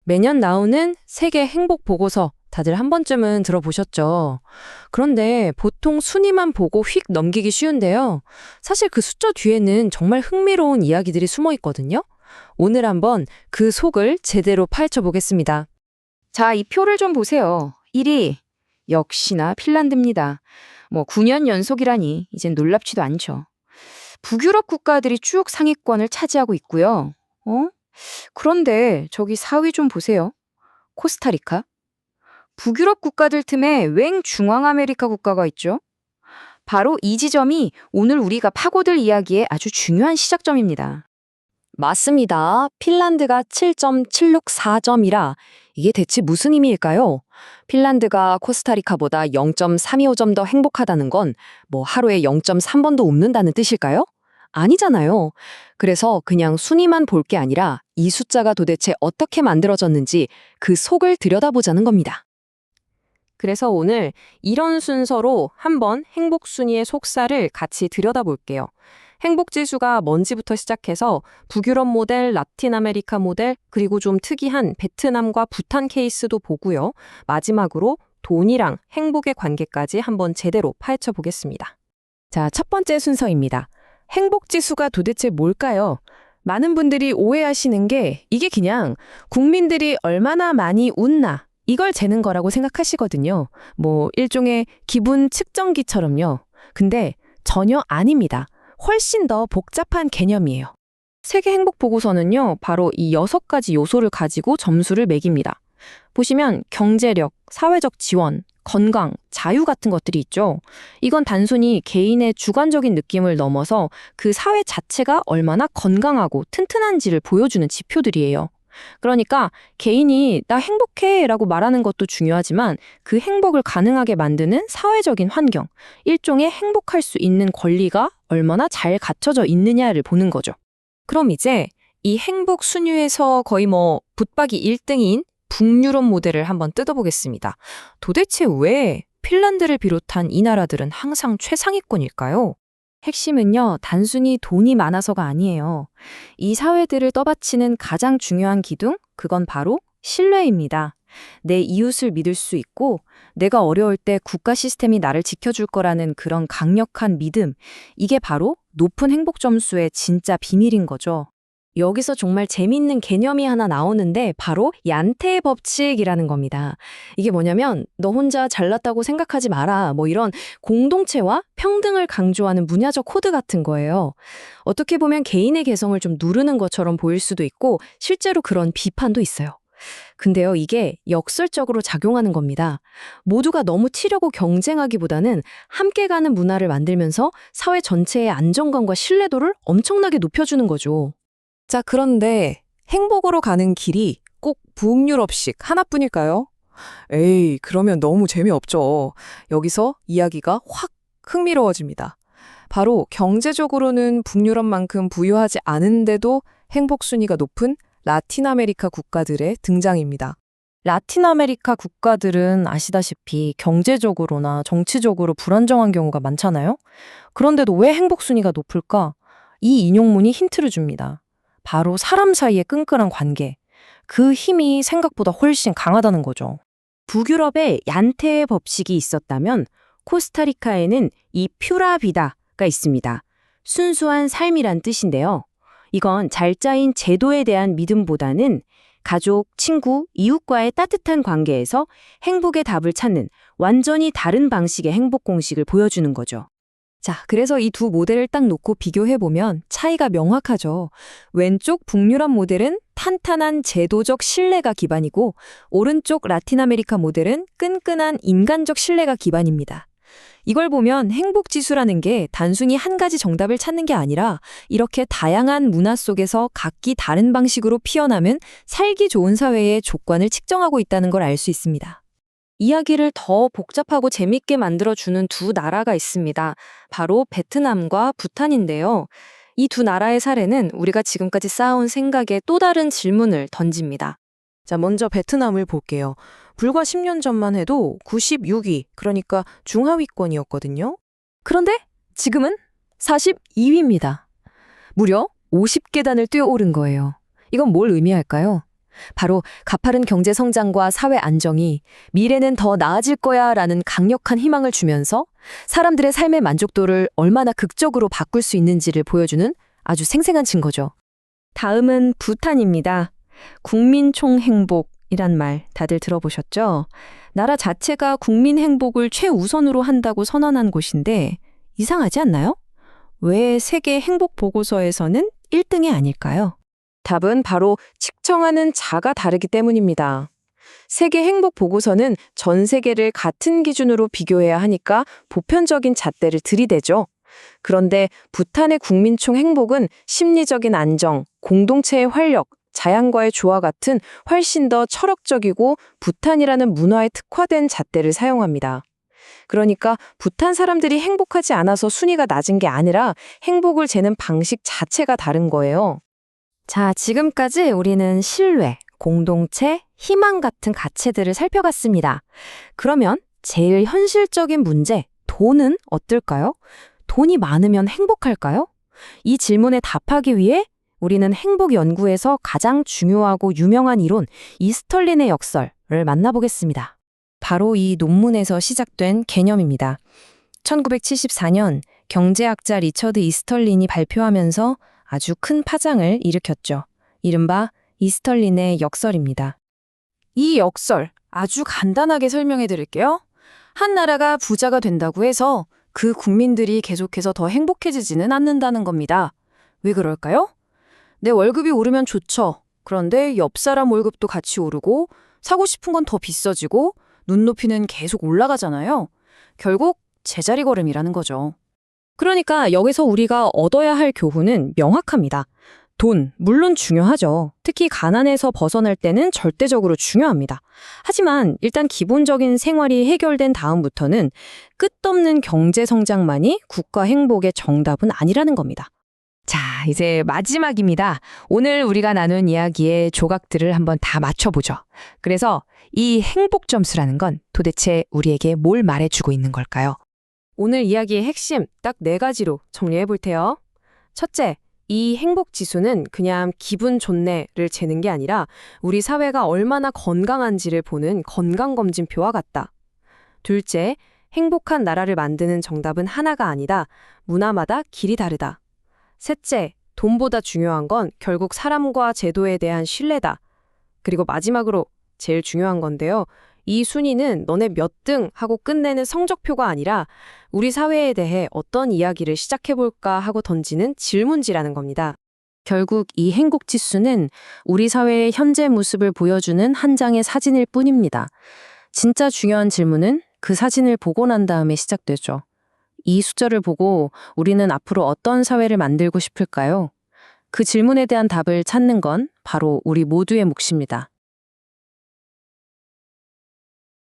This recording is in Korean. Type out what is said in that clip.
매년 나오는 세계 행복 보고서 다들 한 번쯤은 들어보셨죠? 그런데 보통 순위만 보고 휙 넘기기 쉬운데요. 사실 그 숫자 뒤에는 정말 흥미로운 이야기들이 숨어 있거든요. 오늘 한번 그 속을 제대로 파헤쳐 보겠습니다. 자, 이 표를 좀 보세요. 1위. 역시나 핀란드입니다. 9년 연속이라니 이젠 놀랍지도 않죠. 북유럽 국가들이 쭉 상위권을 차지하고 있고요. 그런데 저기 4위 좀 보세요. 코스타리카. 북유럽 국가들 틈에 웽 중앙아메리카 국가가 있죠. 바로 이 지점이 오늘 우리가 파고들 이야기의 아주 중요한 시작점입니다. 맞습니다. 핀란드가 7.764점이라 이게 대체 무슨 의미일까요? 핀란드가 코스타리카보다 0.325점 더 행복하다는 건 하루에 0.3번도 웃는다는 뜻일까요? 아니잖아요. 그래서 그냥 순위만 볼 게 아니라 이 숫자가 도대체 어떻게 만들어졌는지 그 속을 들여다보자는 겁니다. 그래서 오늘 이런 순서로 한번 행복 순위의 속살을 같이 들여다볼게요. 행복지수가 뭔지부터 시작해서 북유럽 모델, 라틴 아메리카 모델, 그리고 좀 특이한 베트남과 부탄 케이스도 보고요. 마지막으로 돈이랑 행복의 관계까지 한번 제대로 파헤쳐 보겠습니다. 자, 첫 번째 순서입니다. 행복지수가 도대체 뭘까요? 많은 분들이 오해하시는 게 이게 그냥 국민들이 얼마나 많이 웃나 이걸 재는 거라고 생각하시거든요. 일종의 기분 측정기처럼요. 근데 전혀 아닙니다. 훨씬 더 복잡한 개념이에요. 세계 행복 보고서는요, 바로 이 6가지 요소를 가지고 점수를 매깁니다. 보시면 경제력, 사회적 지원, 건강, 자유 같은 것들이 있죠. 이건 단순히 개인의 주관적인 느낌을 넘어서 그 사회 자체가 얼마나 건강하고 튼튼한지를 보여주는 지표들이에요. 그러니까 개인이 나 행복해 라고 말하는 것도 중요하지만 그 행복을 가능하게 만드는 사회적인 환경, 일종의 행복할 수 있는 권리가 얼마나 잘 갖춰져 있느냐를 보는 거죠. 그럼 이제 이 행복 순위에서 거의 붙박이 1등인 북유럽 모델을 한번 뜯어보겠습니다. 도대체 왜 핀란드를 비롯한 이 나라들은 항상 최상위권일까요? 핵심은요, 단순히 돈이 많아서가 아니에요. 이 사회들을 떠받치는 가장 중요한 기둥, 그건 바로 신뢰입니다. 내 이웃을 믿을 수 있고, 내가 어려울 때 국가 시스템이 나를 지켜줄 거라는 그런 강력한 믿음, 이게 바로 높은 행복 점수의 진짜 비밀인 거죠. 여기서 정말 재미있는 개념이 하나 나오는데 바로 얀테의 법칙이라는 겁니다. 이게 뭐냐면 너 혼자 잘났다고 생각하지 마라 이런 공동체와 평등을 강조하는 문화적 코드 같은 거예요. 어떻게 보면 개인의 개성을 좀 누르는 것처럼 보일 수도 있고 실제로 그런 비판도 있어요. 근데요, 이게 역설적으로 작용하는 겁니다. 모두가 너무 튀려고 경쟁하기보다는 함께 가는 문화를 만들면서 사회 전체의 안정감과 신뢰도를 엄청나게 높여주는 거죠. 자, 그런데 행복으로 가는 길이 꼭 북유럽식 하나뿐일까요? 에이, 그러면 너무 재미없죠. 여기서 이야기가 확 흥미로워집니다. 바로 경제적으로는 북유럽만큼 부유하지 않은데도 행복 순위가 높은 라틴 아메리카 국가들의 등장입니다. 라틴 아메리카 국가들은 아시다시피 경제적으로나 정치적으로 불안정한 경우가 많잖아요. 그런데도 왜 행복 순위가 높을까? 이 인용문이 힌트를 줍니다. 바로 사람 사이의 끈끈한 관계, 그 힘이 생각보다 훨씬 강하다는 거죠. 북유럽에 얀테의 법칙이 있었다면 코스타리카에는 이 퓨라비다가 있습니다. 순수한 삶이란 뜻인데요. 이건 잘 짜인 제도에 대한 믿음보다는 가족, 친구, 이웃과의 따뜻한 관계에서 행복의 답을 찾는 완전히 다른 방식의 행복 공식을 보여주는 거죠. 자, 그래서 이 두 모델을 딱 놓고 비교해보면 차이가 명확하죠. 왼쪽 북유럽 모델은 탄탄한 제도적 신뢰가 기반이고 오른쪽 라틴 아메리카 모델은 끈끈한 인간적 신뢰가 기반입니다. 이걸 보면 행복지수라는 게 단순히 한 가지 정답을 찾는 게 아니라 이렇게 다양한 문화 속에서 각기 다른 방식으로 피어나면 살기 좋은 사회의 조건을 측정하고 있다는 걸 알 수 있습니다. 이야기를 더 복잡하고 재밌게 만들어주는 두 나라가 있습니다. 바로 베트남과 부탄인데요. 이 두 나라의 사례는 우리가 지금까지 쌓아온 생각에 또 다른 질문을 던집니다. 자, 먼저 베트남을 볼게요. 불과 10년 전만 해도 96위, 그러니까 중하위권이었거든요. 그런데 지금은 42위입니다. 무려 50계단을 뛰어오른 거예요. 이건 뭘 의미할까요? 바로 가파른 경제 성장과 사회 안정이 미래는 더 나아질 거야 라는 강력한 희망을 주면서 사람들의 삶의 만족도를 얼마나 극적으로 바꿀 수 있는지를 보여주는 아주 생생한 증거죠. 다음은 부탄입니다. 국민 총행복이란 말 다들 들어보셨죠? 나라 자체가 국민 행복을 최우선으로 한다고 선언한 곳인데 이상하지 않나요? 왜 세계 행복 보고서에서는 1등이 아닐까요? 답은 바로 측정하는 자가 다르기 때문입니다. 세계 행복 보고서는 전 세계를 같은 기준으로 비교해야 하니까 보편적인 잣대를 들이대죠. 그런데 부탄의 국민총 행복은 심리적인 안정, 공동체의 활력, 자연과의 조화 같은 훨씬 더 철학적이고 부탄이라는 문화에 특화된 잣대를 사용합니다. 그러니까 부탄 사람들이 행복하지 않아서 순위가 낮은 게 아니라 행복을 재는 방식 자체가 다른 거예요. 자, 지금까지 우리는 신뢰, 공동체, 희망 같은 가치들을 살펴봤습니다. 그러면 제일 현실적인 문제, 돈은 어떨까요? 돈이 많으면 행복할까요? 이 질문에 답하기 위해 우리는 행복 연구에서 가장 중요하고 유명한 이론, 이스털린의 역설을 만나보겠습니다. 바로 이 논문에서 시작된 개념입니다. 1974년 경제학자 리처드 이스털린이 발표하면서 아주 큰 파장을 일으켰죠. 이른바 이스털린의 역설입니다. 이 역설 아주 간단하게 설명해 드릴게요. 한 나라가 부자가 된다고 해서 그 국민들이 계속해서 더 행복해지지는 않는다는 겁니다. 왜 그럴까요? 내 월급이 오르면 좋죠. 그런데 옆 사람 월급도 같이 오르고 사고 싶은 건 더 비싸지고 눈높이는 계속 올라가잖아요. 결국 제자리 걸음이라는 거죠. 그러니까 여기서 우리가 얻어야 할 교훈은 명확합니다. 돈, 물론 중요하죠. 특히 가난에서 벗어날 때는 절대적으로 중요합니다. 하지만 일단 기본적인 생활이 해결된 다음부터는 끝없는 경제 성장만이 국가 행복의 정답은 아니라는 겁니다. 자, 이제 마지막입니다. 오늘 우리가 나눈 이야기의 조각들을 한번 다 맞춰보죠. 그래서 이 행복 점수라는 건 도대체 우리에게 뭘 말해주고 있는 걸까요? 오늘 이야기의 핵심 딱 4가지로 정리해 볼 테요. 첫째, 이 행복 지수는 그냥 기분 좋네를 재는 게 아니라 우리 사회가 얼마나 건강한지를 보는 건강검진표와 같다. 둘째, 행복한 나라를 만드는 정답은 하나가 아니다. 문화마다 길이 다르다. 셋째, 돈보다 중요한 건 결국 사람과 제도에 대한 신뢰다. 그리고 마지막으로 제일 중요한 건데요. 이 순위는 너네 몇 등 하고 끝내는 성적표가 아니라 우리 사회에 대해 어떤 이야기를 시작해볼까 하고 던지는 질문지라는 겁니다. 결국 이 행복 지수는 우리 사회의 현재 모습을 보여주는 한 장의 사진일 뿐입니다. 진짜 중요한 질문은 그 사진을 보고 난 다음에 시작되죠. 이 숫자를 보고 우리는 앞으로 어떤 사회를 만들고 싶을까요? 그 질문에 대한 답을 찾는 건 바로 우리 모두의 몫입니다.